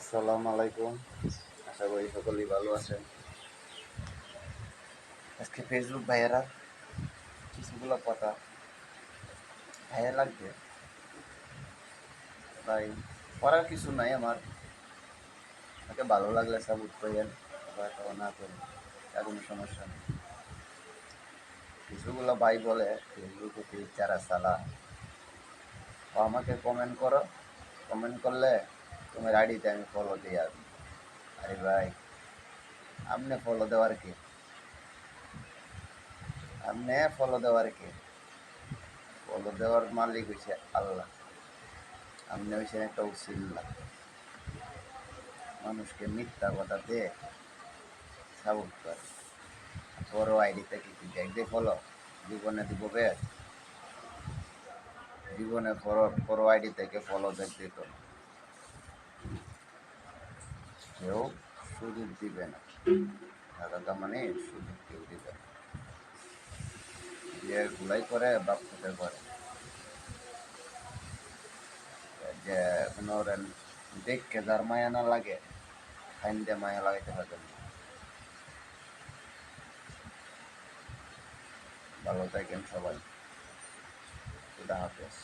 আসসালামু আলাইকুম। আশা করি সকলেই ভালো আছেন। আজকে ফেসবুক ভাইয়েরা কিছুগুলো কথা ভাইয়া লাগবে। ভাই করার কিছু নাই আমার। তাকে ভালো লাগলে সাপোর্ট করেন, আবার না করেন, তার কোনো সমস্যা নেই। কিছুগুলো ভাই বলে ফেসবুকে পেজ যারা চালা ও আমাকে কমেন্ট করো, কমেন্ট করলে তোমার আইডিতে আমি ফলো দিয়ে আসবো। আরে ভাই, আপনি ফলো দেওয়ার কে? আপনি ফলো দেওয়ার কে? ফলো দেওয়ার মালিক হয়েছে আল্লাহ। আপনি হয়েছেন একটা উসিল্লা। মানুষকে মিথ্যা কথা দিয়ে সাপোর্ট করে। বড় আইডি থেকে কি দেখবে ফলো? জীবনে দিব ব্যাগ? জীবনে বড় আইডি থেকে ফলো ব্যাগ দিত না। কেউ সুযোগ দিবে না। টাকা মানে সুযোগ কেউ দিবে না। যে গুলাই করে বাপ ফুটে করে, যে কোনো দেখকে যার মায়া না লাগে ফাইন্দে মায়া লাগাইতে পারবেন না। ভালো থাকেন সবাই। খুদা হাফেজ।